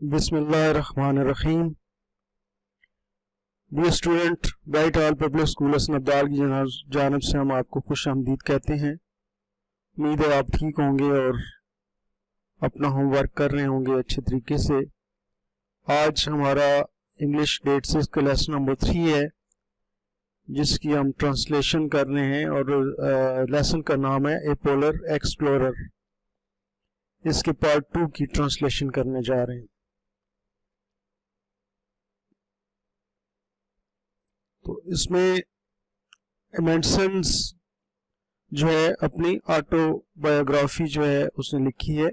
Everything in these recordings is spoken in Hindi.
बिस्मिल्लाहिर्रहमानिर्रहीम। Dear student, bright all public school असनदाल की जानब से हम आपको खुश आमदीद कहते हैं। उम्मीद है आप ठीक होंगे और अपना होमवर्क कर रहे होंगे अच्छे तरीके से। आज हमारा इंग्लिश ग्रेड 6 का लेसन नंबर 3 है, जिसकी हम ट्रांसलेशन कर रहे हैं और लेसन का नाम है ए पोलर एक्सप्लोरर। इसके पार्ट 2 की ट्रांसलेशन करने जा रहे हैं। तो इसमें एमेंडसन जो है अपनी ऑटोबायोग्राफी जो है उसने लिखी है,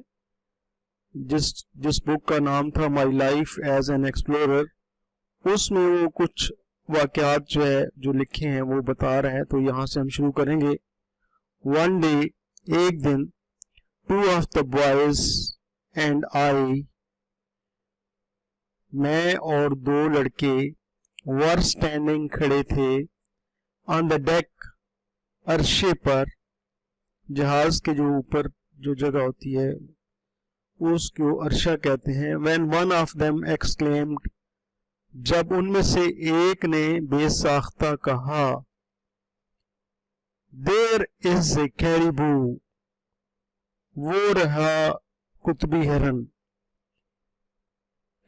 जिस बुक का नाम था my life as an explorer. उसमें वो कुछ वाकयात जो है जो लिखे हैं वो बता रहे हैं। तो यहाँ से हम शुरू करेंगे। वन डे, एक दिन, two of the boys and I, मैं और दो लड़के, वर स्टैंडिंग खड़े थे, ऑन द डेक, अर्शे पर, जहाज के जो ऊपर जो जगह होती है उसको अर्शा कहते हैं। When one of them exclaimed, जब उनमें से एक ने बेसाख्ता कहा, देयर इज ए कैरिबू, वो रहा कुतबी हिरन।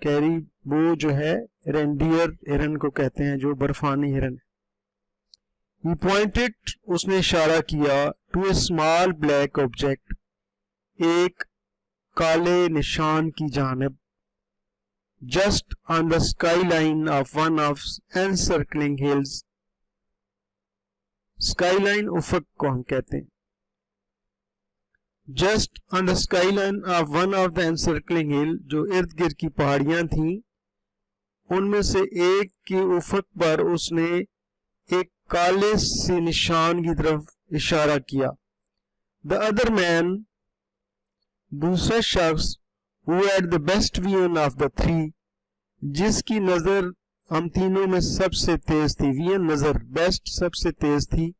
कैरिबू जो है रेंडियर हिरन को कहते हैं, जो बर्फानी हिरन है। He pointed, उसने इशारा किया, to a small black object, एक काले निशान की जानिब, just on the sky line of one of encircling hills. Sky line उफक को हम कहते हैं। Just on the sky line of one of the encircling hill, जो इर्द गिर्द की पहाड़ियां थीं, उनमें से एक की उफक पर उसने एक काले से निशान की तरफ इशारा किया। द अदर मैन, दूसरा शख्स, who had the best vision of the three, जिसकी नजर हम तीनों में सबसे तेज थी, विजन नजर बेस्ट सबसे तेज थी,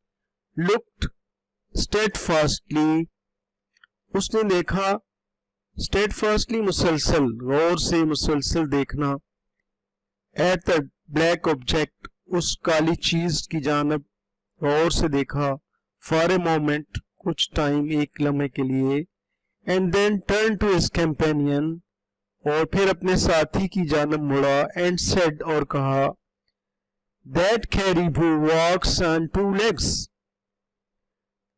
लुक्ड स्टेडफास्टली, उसने देखा, स्टेडफास्टली मुसलसल, गौर से मुसलसल देखना, एट द ब्लैक ऑब्जेक्ट, उस काली चीज की जानब गौर से देखा, फॉर ए मोमेंट, कुछ टाइम, एक लम्हे के लिए, and then turn to his companion, और फिर अपने साथी की जानब मुड़ा, एंड सेड, और कहा, that caribou walks on two legs,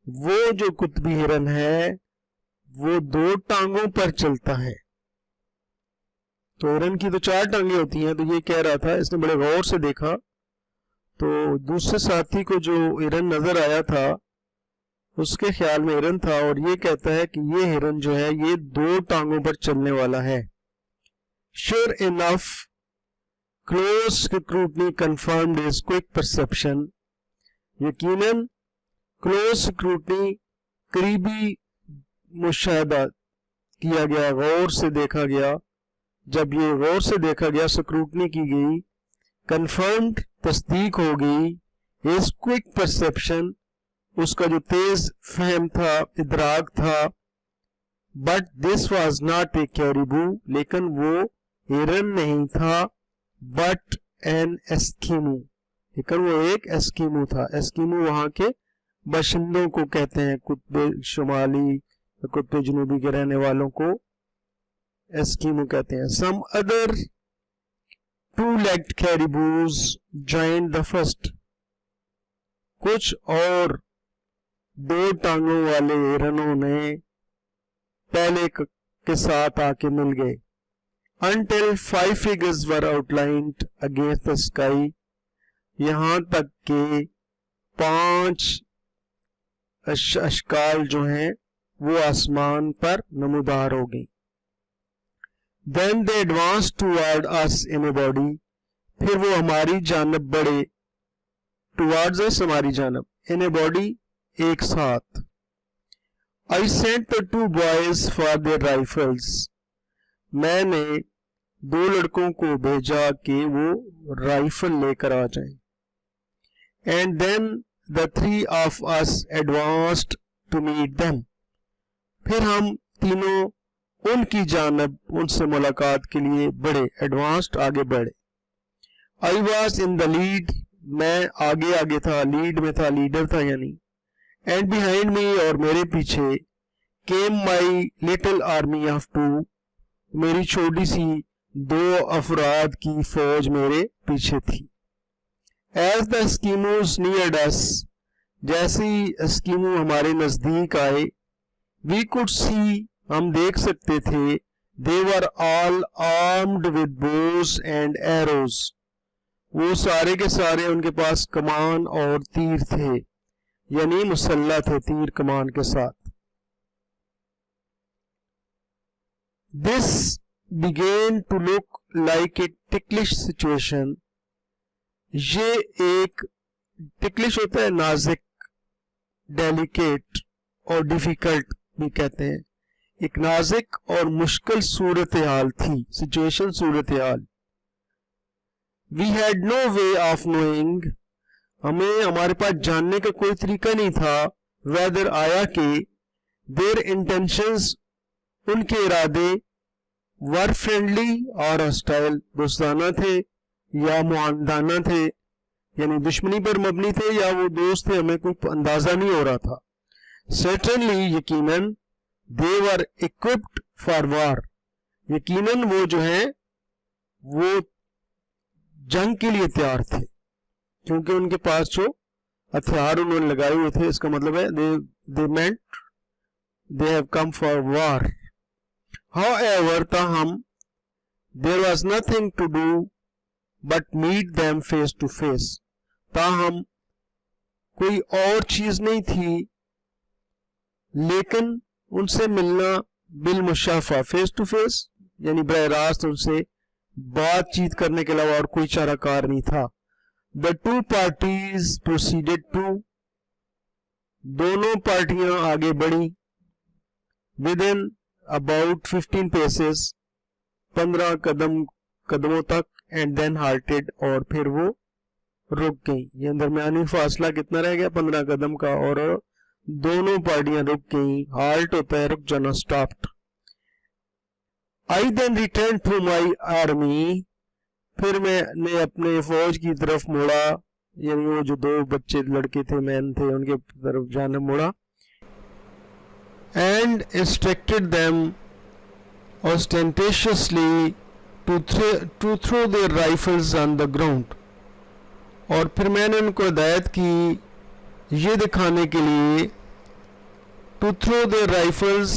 वो जो कुतबी हिरन है वो दो टांगों पर चलता है। तो हिरन की तो चार टांगे होती हैं। तो ये कह रहा था, इसने बड़े गौर से देखा, तो दूसरे साथी को जो हिरन नजर आया था उसके ख्याल में हिरन था, और ये कहता है कि ये हिरन जो है ये दो टांगों पर चलने वाला है। Sure enough, close scrutiny confirmed his quick perception, यकीनन क्लोज स्क्रूटनी, करीबी मुशाहदा किया गया, गौर से देखा गया। जब ये गौर से देखा गया, स्क्रूटनी की गई, कंफर्म्ड, तस्दीक हो गई, इस क्विक परसेप्शन, उसका जो तेज फहम था, इदराक था। But this was not a caribou, लेकिन वो हिरन नहीं था, बट एन एस्किमो, लेकिन वो एक एस्किमो था। एस्किमो वहां के बाशिंदों को कहते हैं, कुतुब शुमाली, कुतुब जनूबी के रहने वालों को एस्किमो कहते हैं। Some other two legged caribous joined the first, कुछ और दो टांगों वाले हिरनों ने पहले के साथ आके मिल गए। Until 5 figures were outlined against the sky, यहां तक के 5 अशकाल जो हैं वो आसमान पर नमूदार हो गई। Then they advanced toward us in a body, फिर वो हमारी जानब बढ़े, towards us, हमारी जानब, in a body, एक साथ। I sent the 2 boys for their rifles, मैंने दो लड़कों को भेजा कि वो राइफल लेकर आ जाएं। And then the 3 of us advanced to meet them, फिर हम तीनों उनकी जानब उनसे मुलाकात के लिए बढ़े, एडवांस्ड आगे बढ़े। I was in the lead, मैं आगे आगे था, लीड में था, लीडर था यानी। एंड बिहाइंड मी, और मेरे पीछे, came my little army of two, मेरी छोटी सी 2 अफराद की फौज मेरे पीछे थी। एज द एस्किमोज नियर्ड अस, जैसे ही एस्किमो हमारे नजदीक आए, वी कुड सी, हम देख सकते थे, they were all armed with bows and arrows, वो सारे के सारे उनके पास कमान और तीर थे, यानी मुसल्ला थे तीर कमान के साथ। This began to look like a ticklish situation, ये एक ticklish होता है नाजुक, डेलिकेट और डिफिकल्ट भी कहते हैं, एक नाजुक और मुश्किल सूरत हाल थी, situation Surat hall. We had no way of knowing, हमें हमारे पास जानने का कोई तरीका नहीं था, whether आया कि their intentions, उनके इरादे, वर फ्रेंडली और हॉस्टाइल, दोस्ताना थे या मुआंदाना थे, यानी दुश्मनी पर मबनी थे या वो दोस्त थे, हमें कोई अंदाजा नहीं हो रहा था। सर्टेनली, यकीनन, दे वर इक्विप्ड फॉर वार, यकीनन वो जो है वो जंग के लिए तैयार थे, क्योंकि उनके पास जो हथियार उन्होंने लगाए हुए थे, इसका मतलब है they meant they have come for war. However, ताहम, there was nothing to do but meet them face to face, ताहम कोई और चीज नहीं थी लेकिन उनसे मिलना, बिल मुशाफा, फेस टू फेस, यानी बराह रास्त उनसे बातचीत करने के अलावा और कोई चाराकार नहीं था। The two parties proceeded to, दोनों पार्टियां आगे बढ़ी, within about 15 paces, 15 कदमों तक, एंड देन हाल्टेड, और फिर वो रुक गई। ये दरमियानी फासला कितना रह गया, 15 कदम का, और दोनों पार्टियां रुक गई। हाल्ट होता है रुक जाना, stopped. I then return to my army, फिर मैंने अपने फौज की तरफ मुड़ा, यानी वो जो 2 बच्चे लड़के थे, मैन थे, उनके तरफ जाने मुड़ा। And instructed them ostentatiously to throw their rifles on the ground, और फिर मैंने उनको हिदायत की ये दिखाने के लिए, to throw their rifles,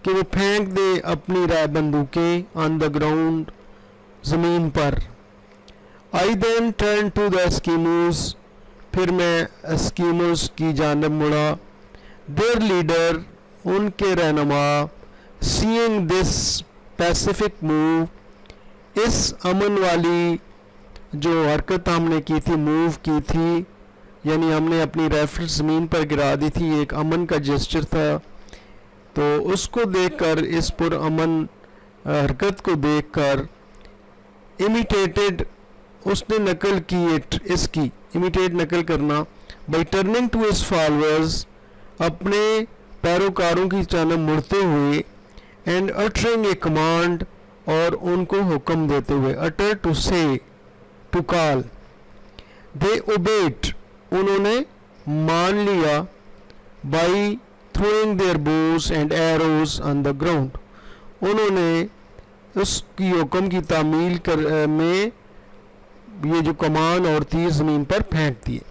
कि वो फेंक दे अपनी राय बंदूकें on the ground, जमीन पर। I then turned to the Eskimos, फिर मैं एस्किमोस की जानब मुड़ा। Their leader, उनके रहनुमा, seeing this pacific move, इस अमन वाली जो हरकत हमने की थी, मूव की थी, यानी हमने अपनी राइफल ज़मीन पर गिरा दी थी, एक अमन का जेस्चर था, तो उसको देखकर, इस पुरअमन हरकत को देखकर, इमिटेटेड, उसने नकल की इसकी, इमिटेट नकल करना, by turning to his followers, अपने पैरोकारों की जानब मुड़ते हुए, एंड अटरिंग ए कमांड, और उनको हुक्म देते हुए, utter to say, to call, they obeyed, उन्होंने मान लिया, by throwing their bows and arrows on the ground, उन्होंने उसकी हुक्म की तामील में ये जो कमान और तीर ज़मीन पर फेंक दिए।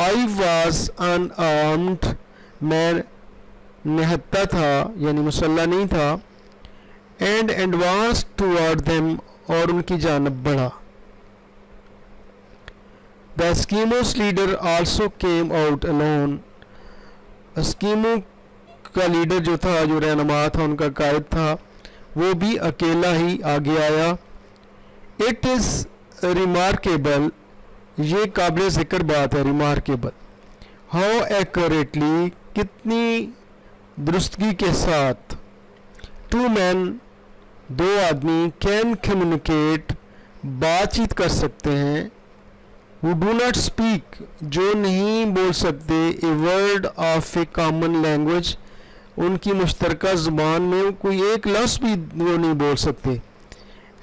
आई वॉज अनआर्म्ड, मैं निहत्ता था, यानी मुसल्ला नहीं था, एंड एडवांस टूवर्ड देम, और उनकी जानब बढ़ा। The Eskimos leader also came out alone, Eskimo का लीडर जो था, जो रहनुमा था, उनका कायद था, वो भी अकेला ही आगे आया। इट इज़ रिमार्केबल, ये काबिल ज़िक्र बात है, रिमार्केबल, हाउ एक्यूरेटली, कितनी दुरुस्तगी के साथ, टू मैन, 2 आदमी, कैन कम्युनिकेट, बातचीत कर सकते हैं, who do not speak, जो नहीं बोल सकते, a word of A common language, उनकी मुश्तरका ज़ुबान में कोई एक लफ्ज़ भी वो नहीं बोल सकते।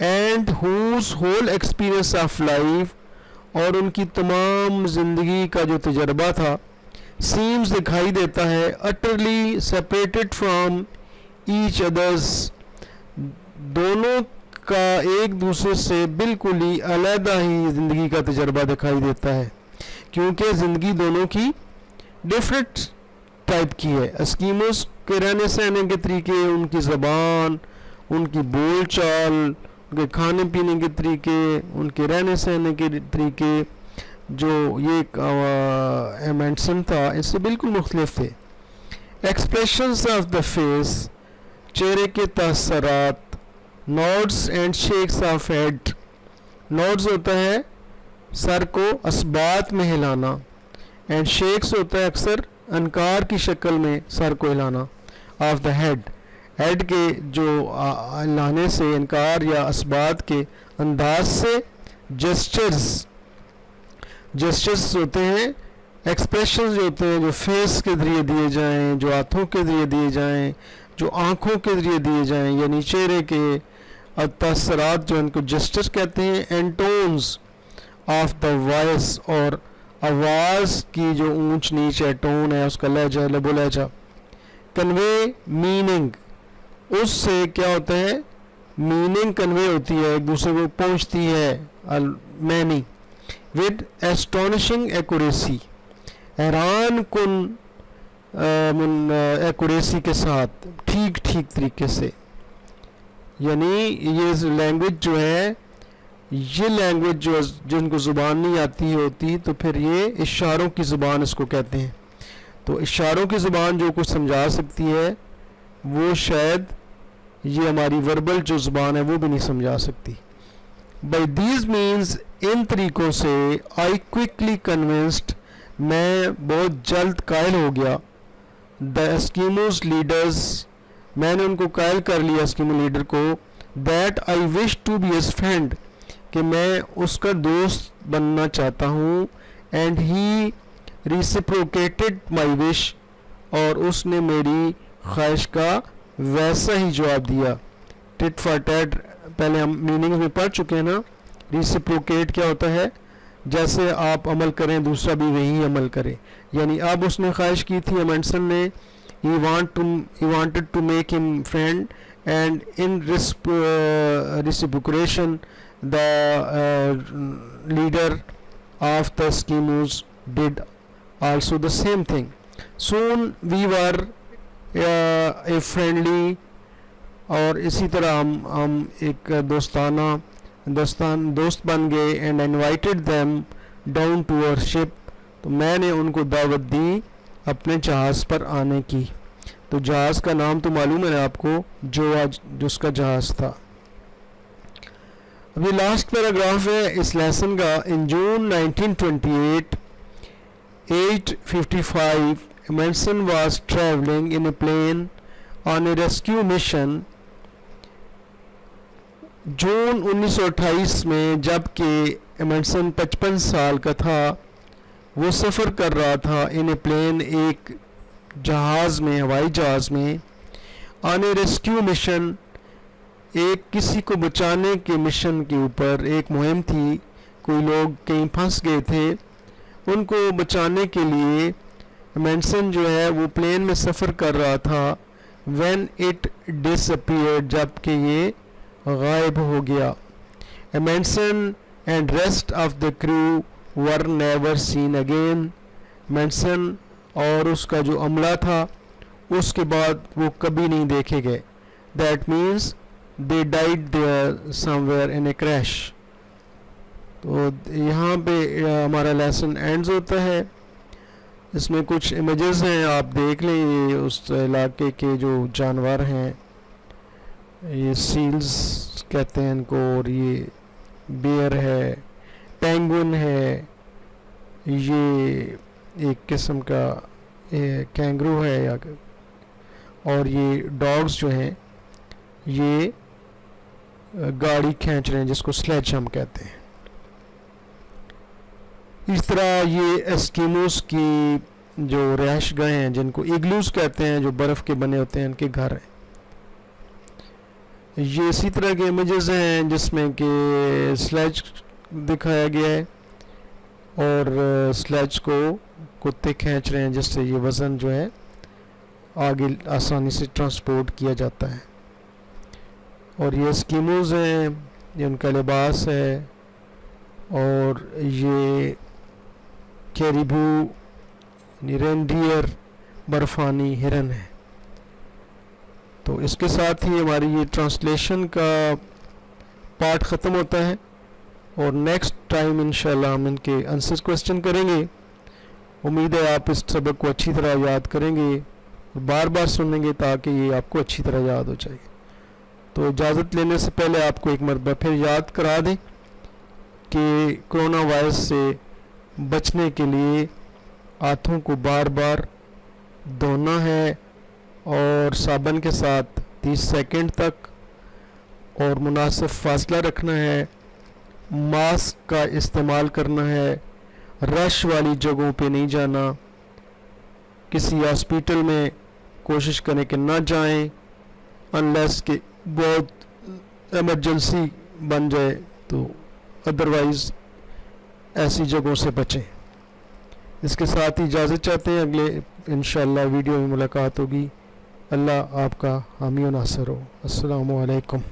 And whose whole experience of life, और उनकी तमाम ज़िंदगी का जो तजर्बा था, सीम्स दिखाई देता है, utterly separated from each others, दोनों का एक दूसरे से बिल्कुल ही अलहदा ही ज़िंदगी का तजर्बा दिखाई देता है, क्योंकि ज़िंदगी दोनों की डिफरेंट टाइप की है। एस्किमोस के रहने सहने के तरीके, उनकी ज़बान, उनकी बोल चाल, उनके खाने पीने के तरीके, उनके रहने सहने के तरीके, जो ये एमेंडसन था, इससे बिल्कुल मुख्तलिफ थे। एक्सप्रेशंस ऑफ द फेस, चेहरे के तअस्सुरात, nods and shakes of head, nods होता है सर को असबात में हिलाना, एंड शेक्स होता है अक्सर अनकार की शक्ल में सर को हिलाना, ऑफ द हेड, हेड के जो हिलाने से इनकार या असबात के अंदाज से, जेस्चर्स होते हैं, एक्सप्रेशंस जो होते हैं जो फेस के ज़रिए दिए जाएं, जो हाथों के ज़रिए दिए जाएं, जो आँखों के ज़रिए दिए जाएं, यानी चेहरे के तअस्सुरात जो इनको जेस्चर्स कहते हैं, and tones of the voice, और आवाज़ की जो ऊंच नीच है, टोन है, उसका लहजा, लबो लहजा, कन्वे मीनिंग, उससे क्या होता है, मीनिंग कन्वे होती है, एक दूसरे को पहुंचती है, मैनी, विद एस्टोनिशिंग एक्यूरेसी, हैरान कुन एक्यूरेसी के साथ, ठीक ठीक तरीके से। यानी ये लैंग्वेज जो है, ये लैंग्वेज जो जिनको ज़ुबान नहीं आती होती, तो फिर ये इशारों की ज़ुबान इसको कहते हैं। तो इशारों की ज़ुबान जो कुछ समझा सकती है, वो शायद ये हमारी वर्बल जो ज़ुबान है वो भी नहीं समझा सकती। बाई दीज मीन्स, इन तरीक़ों से, आई क्विकली कन्विंस्ड, मैं बहुत जल्द कायल हो गया, द एस्किमोस लीडर्स, मैंने उनको कायल कर लिया एस्किमो लीडर को, that I wish to be his friend, कि मैं उसका दोस्त बनना चाहता हूँ, एंड ही रिसिप्रोकेटेड माई विश, और उसने मेरी ख्वाहिश का वैसा ही जवाब दिया। टिट फॉर टैट पहले हम मीनिंग में पढ़ चुके हैं ना। रिसिप्रोकेट क्या होता है, जैसे आप अमल करें दूसरा भी वही अमल करे, यानी अब उसने ख्वाहिश की थी एमेंडसन ने, he wanted to make him friend, and in reciprocation the leader of the Eskimos did also the same thing. Soon we were a friendly, और इसी तरह हम एक दोस्त बन गए, and invited them down to our ship, तो मैंने उनको दावत दी अपने जहाज़ पर आने की। तो जहाज़ का नाम तो मालूम है आपको, जो आज जिसका जहाज़ था। अभी लास्ट पैराग्राफ है इस लेसन का। In June 1928 8:55 Amundsen was travelling in a plane on a rescue mission. जून 1928 में, जबकि एमेंडसन 55 साल का था, वो सफ़र कर रहा था इन ए प्लेन, एक जहाज़ में, हवाई जहाज़ में, ऑन ए रेस्क्यू मिशन, एक किसी को बचाने के मिशन के ऊपर एक मुहिम थी। कोई लोग कहीं फंस गए थे, उनको बचाने के लिए एमेंडसन जो है वो प्लेन में सफ़र कर रहा था। व्हेन इट डिसअपीयर्ड, जबकि ये गायब हो गया। Amundsen and rest of the crew were never seen again. Amundsen और उसका जो अमला था, उसके बाद वो कभी नहीं देखे गए। That means they died there somewhere in a crash. तो यहाँ पे हमारा लेसन एंड्स होता है। इसमें कुछ इमेजेस हैं, आप देख लें। ये उस इलाके के जो जानवर हैं, ये सील्स कहते हैं इनको, और ये बेयर है, पेंगुइन है, ये एक किस्म का कैंगरू है, या और ये डॉग्स जो हैं ये गाड़ी खींच रहे हैं, जिसको स्लेज हम कहते हैं। इस तरह ये एस्किमोस की जो रिहाइश गाहें हैं, जिनको इग्लूज कहते हैं, जो बर्फ़ के बने होते हैं, इनके घर हैं। ये इसी तरह के इमेजेस हैं जिसमें कि स्लेज दिखाया गया है और स्लेज को कुत्ते खींच रहे हैं, जिससे ये वज़न जो है आगे आसानी से ट्रांसपोर्ट किया जाता है। और ये स्कीमोज हैं, ये उनका लिबास है। और ये कैरिबू रेनडियर बर्फानी हिरन है। तो इसके साथ ही हमारी ये ट्रांसलेशन का पार्ट ख़त्म होता है और नेक्स्ट टाइम इंशाल्लाह हम इनके आंसर्स क्वेश्चन करेंगे। उम्मीद है आप इस सबक को अच्छी तरह याद करेंगे और बार बार सुनेंगे ताकि ये आपको अच्छी तरह याद हो जाए। तो इजाज़त लेने से पहले आपको एक मरतबा फिर याद करा दें कि कोरोना वायरस से बचने के लिए हाथों को बार बार धोना है और साबुन के साथ 30 सेकंड तक, और मुनासिब फासला रखना है। मास्क का इस्तेमाल करना है। रश वाली जगहों पे नहीं जाना। किसी हॉस्पिटल में कोशिश करें कि ना जाएं अनलेस कि बहुत इमरजेंसी बन जाए, तो अदरवाइज़ ऐसी जगहों से बचें। इसके साथ ही इजाज़त चाहते हैं। अगले इंशाअल्लाह वीडियो में मुलाकात होगी। अल्लाह आपका हामी और नासर हो। अस्सलामु अलैकुम।